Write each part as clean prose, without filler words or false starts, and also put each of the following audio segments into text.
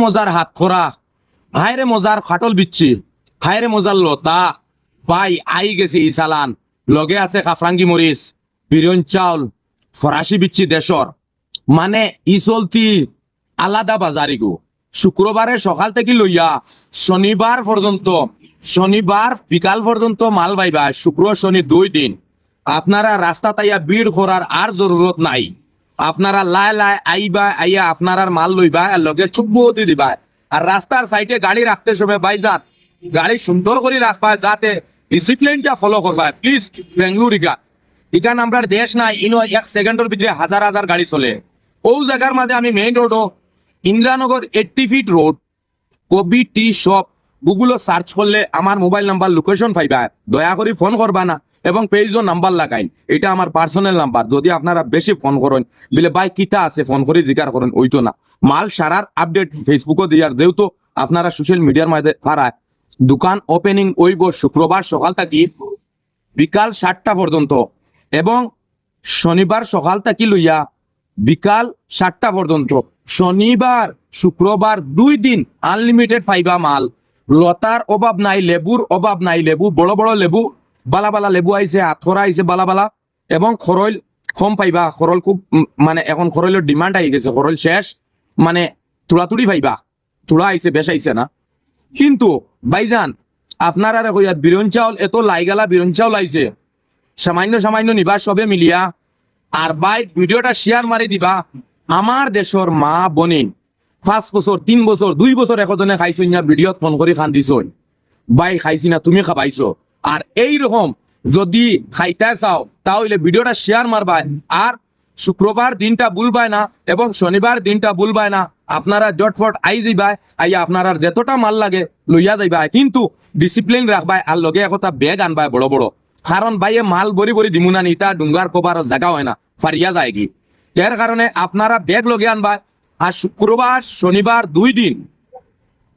মজার হাত খরা, হায়রে মজার খাটল বিচ্ছি, হায়রে মজার লতা ভাই আই গেছে ই চালান, লগে আছে কাফরাঙ্গি মরিচ, বিরিয়ন চাউল, ফরাসি বিচ্ছি দেশর, মানে ই চলতি আলাদা বাজারি গো। শুক্রবারে সকাল থেকে লইয়া শনিবার পর্যন্ত, শনিবার বিকাল পর্যন্ত মাল পাইবা। শুক্র শনি 2 দিন আপনারা রাস্তা তাইয়া ভিড় করার আর জরুরত নাই। আপনারা লাই লাই আইবা, আইয়া আপনার মাল লইবা আর লগে চুপতি দিবা। আর রাস্তার সাইডে গাড়ি রাখতে সময় বাইজান গাড়ি সুন্দর করে রাখবা, যাতে ডিসিপ্লিনটা ফলো করবা প্লিজ। বেঙ্গলুর ইকান আমরা দেশ নাই, ইনো 1 সেকেন্ডের ভিতরে হাজার হাজার গাড়ি চলে। ও জায়গার মাঝে আমি মেইন রোডও ইন্দিরানগর 80 ফিট রোড, কবি টি শপ, গুগলও সার্চ করলে আমার মোবাইল নাম্বার লোকেশন পাইবা। দয়া করে ফোন করবা না এবং পেজও নাম্বার লাগাইন, এটা আমার পার্সোনাল নাম্বার। যদি আপনারা বেশি ফোন করেন বলে ভাই কিতা আছে ফোন করে জিজ্ঞার করেন, ওইতো না। মাল সারার আপডেট ফেসবুকও দিয়ার, যেহেতু আপনারা সোশ্যাল মিডিয়ার মাঝে পারায়। দোকান ওপেনিং ওইব শুক্রবার সকাল থাকি বিকাল 7টা পর্যন্ত এবং শনিবার সকাল থাকি লইয়া বিকাল 7টা পর্যন্ত। শনিবার শুক্রবার 2 দিন আনলিমিটেড পাইবা মাল। লতার অভাব নাই, লেবুর অভাব নাই। লেবু বড় বড় লেবু, বালা বালা লেবু আইছে, হাতখরা আইছে বালা বালা, এবং খরল কম পাইবা। খরল খুব মানে এখন খরলের ডিমান্ড আই গেছে, খরল শেষ, মানে তুড়াতুড়ি পাইবা। তুড়া আইছে, বেশ আইছে না। কিন্তু ভাইজান আপনারা কইয়া বিরন চাউল এত লাইগালা বিরন চাউল আইছে, সামান্য সামান্য নিবা সবে মিলিয়া। আর ভাই ভিডিওটা শেয়ার মারি দিবা। আমার দেশের মা বোনিন 5 বছর 3 বছর 2 বছর একজনে খাইছো না, ভিডিওত ফোন করে খান দিছ ভাই খাইছি না তুমি খাবাইছো। আর এই রকম যদি খাইতে চাও তাহলে ভিডিওটা শেয়ার মারবাই। আর শুক্রবার দিনটা ভুলবাই না এবং শনিবার দিনটা ভুলবাই না। আপনারা জটফট আই যাইবাই, আইয়া আপনারা যতটা মাল লাগে লইয়া যাইবাই, কিন্তু ডিসিপ্লিন রাখবাই। আর লগে একটা ব্যাগ আনবাই বড় বড়, কারণ ভাইয়ে মাল বড়ি বড়ি দিমুনা নিতা ডুঙ্গার কবার জায়গা হয় না, ফারিয়া যায় কি। এর কারণে আপনারা ব্যাগ লগে আনবাই। আর শুক্রবার শনিবার 2 দিন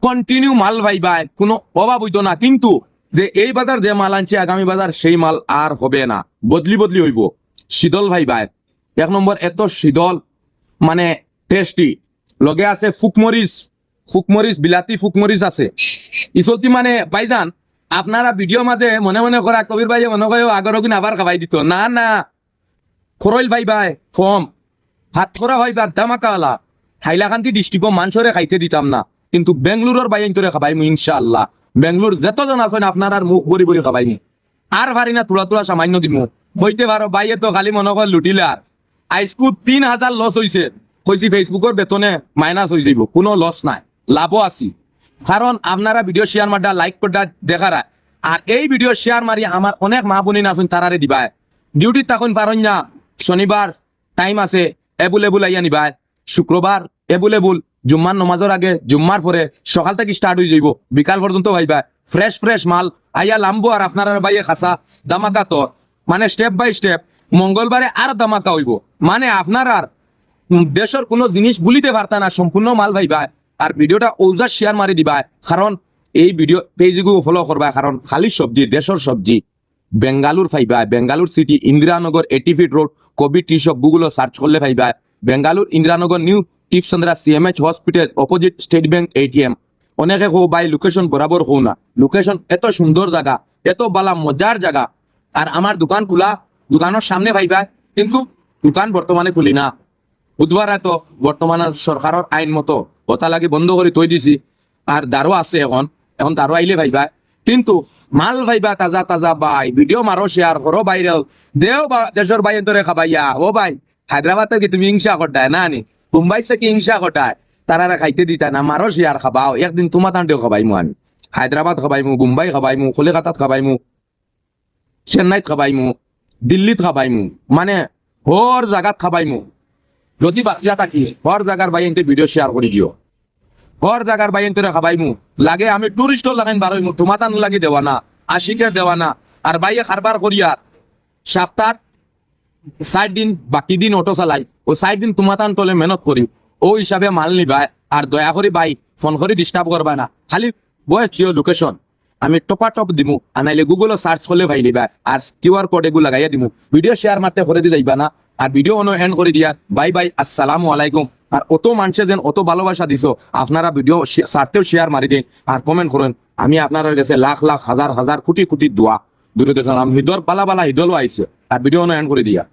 কন্টিনিউ মাল ভাইবাই, কোনো অভাব হইতো না। কিন্তু যে এই বাজার যে মাল আনছে আগামী বাজার সেই মাল আর হবে না, বদলি বদলি হইব। শীতল ভাইবাই 1 নম্বর, এত শীতল মানে টেস্টি। লগে আছে ফুকমরিচ, ফুকমরিচ বিলাতি ফুকমরিচ আছে ইসলতি। মানে ভাইজান আপনারা ভিডিও মাঝে মনে মনে করা কবির ভাই মনে করে আগর কিনা আবার খাবাই দিত না, না খরল ভাইবাই কম, হাত খরা ভাইবা দামাকালা। হাইলাকান্দি ডিস্ট্রিক্ট মানুষরে খাইতে দিতাম না, কিন্তু বেঙ্গলুরের বাইন তোরে খাবাইমু ইনশাআল্লাহ। বেঙ্গলুর যতজন আছেন আপনার আর মুখ বড়ি বড়ি খাবাইনি। আর ভারি না তুলা তুলা সামান্য দিমু হইতে পারো। বাইয়ে তো খালি মনে কর লুটিলে। আর আইসকু 3000 লস হয়েছে, কইছি ফেসবুকের বেতনে মাইনাস হয়ে যাইব, কোনো লস নাই, লাভও আছি। কারণ আপনারা ভিডিও শেয়ার মারডা লাইক করডা দেখারা। আর এই ভিডিও শেয়ার মারি আমার অনেক মা বোনিন আছেন, তারারে দিবাই। ডিউটি তখন পারেন না, শনিবার টাইম আছে এবুলেবুল আইয়া নিবাই। শুক্রবার এবুলেবুল, জুম্মার নমাজের আগে জুম্মার পরে সকাল থেকে স্টার্ট হয়ে যাইব, বিকাল পর্যন্ত ভাইবা। ফ্রেশ ফ্রেশ মাল আইয়া লাম্বো। আর আপনারা ভাইয়ে খাসা দামাকা তো মানে স্টেপ বাই স্টেপ। মঙ্গলবারে আর দামাকা হইব, মানে আপনার আর দেশের কোনো জিনিস ভুলিতে পারতা না, সম্পূর্ণ মাল ভাইবা। আর ভিডিওটা ওজা শেয়ার মারি দিবা, কারণ এই ভিডিও পেজগুলো ফলো করবা। কারণ খালি সবজি, দেশের সবজি বেঙ্গালুর পাইবা। Bengaluru city Indiranagar 80 feet road, কবি টি শপ, গুগলও সার্চ করলে পাইবা। Bengaluru Indiranagar new Tippasandra CMH hospital opposite State Bank ATM। অনেকে কো ভাই লোকেশন বরাবর হো না, লোকেশন এত সুন্দর জায়গা, এত বালা মজার জায়গা। আর আমার দোকান খোলা, দোকানের সামনে ভাইবা, কিন্তু দোকান বর্তমানে খুলি না। বুধবার এত বর্তমানে সরকারের আইন মতো ওটা লাগে বন্ধ করে থই দিছি। আর দারো আছে এখন, এখন দারো আইলে ভাইবা, কিন্তু মাল ভাইবা তাজা তাজা। ভাই ভিডিও মারো, শেয়ার করো, ভাইরাল দেও বা দেশের ভাই ধরে খাবাইয়া। ও ভাই হায়দ্রাবাদ থেকে তুমি হিংসা করতায় না নি, মুম্বাই থেকে হিংসা করতায়, তারা খাইতে দিতা না। মারো শেয়ার খাবাও, একদিন তোমার তান্ডেও খাবাইমু আমি। হায়দ্রাবাদ খাবাইমু, মুম্বাই খাবাইমু, কলিকাতাত খাবাইমু, চেন্নাইত খাবাইমু, দিল্লিত খাবাইমু, মানে হর জায়গাত খাবাইমু। যদি বাচ্চা থাকি হর জায়গার বাইনতে ভিডিও শেয়ার করে দিও, হর জায়গার বাইনতে খাবাইমু। লাগে আমি টুরিস্ট লাগাইন বারোইমু, তোমার তান লাগি দেওয়া না, আশিকের দেওয়া না। আর বাইয়ে খারবার করিয়া সপ্তাহ 60 দিন, বাকি দিন অটো চালাই, ও 60 দিন তোমার তান তলে মেহনত করি। ও হিসাবে মাল নিবাই। আর দয়া করে ভাই ফোন করে ডিস্টার্ব করবা না, খালি বয়স জিও লোকেশন আমি টপা টপ দিমু। আনাইলে গুগলও সার্চ করলে ভাই নিবা। আর QR কোড এগুলো লাগাইয়া দিমু। ভিডিও শেয়ার মারতে করে দি যাইবা না। আর ভিডিও এন্ড করে দিয়া। বাই বাই, আসসালামু আলাইকুম। আর অত মানুষে যেন অত ভালোবাসা দিছো আপনারা ভিডিও সারতেও শেয়ার মারি দিন আর কমেন্ট করেন আমি আপনার কাছে লাখ লাখ হাজার হাজার কোটি কোটি দোয়া দূরে দেখলাম হৃদয় বালা বালা হৃদয় আইছে আর ভিডিও এন্ড করে দিয়া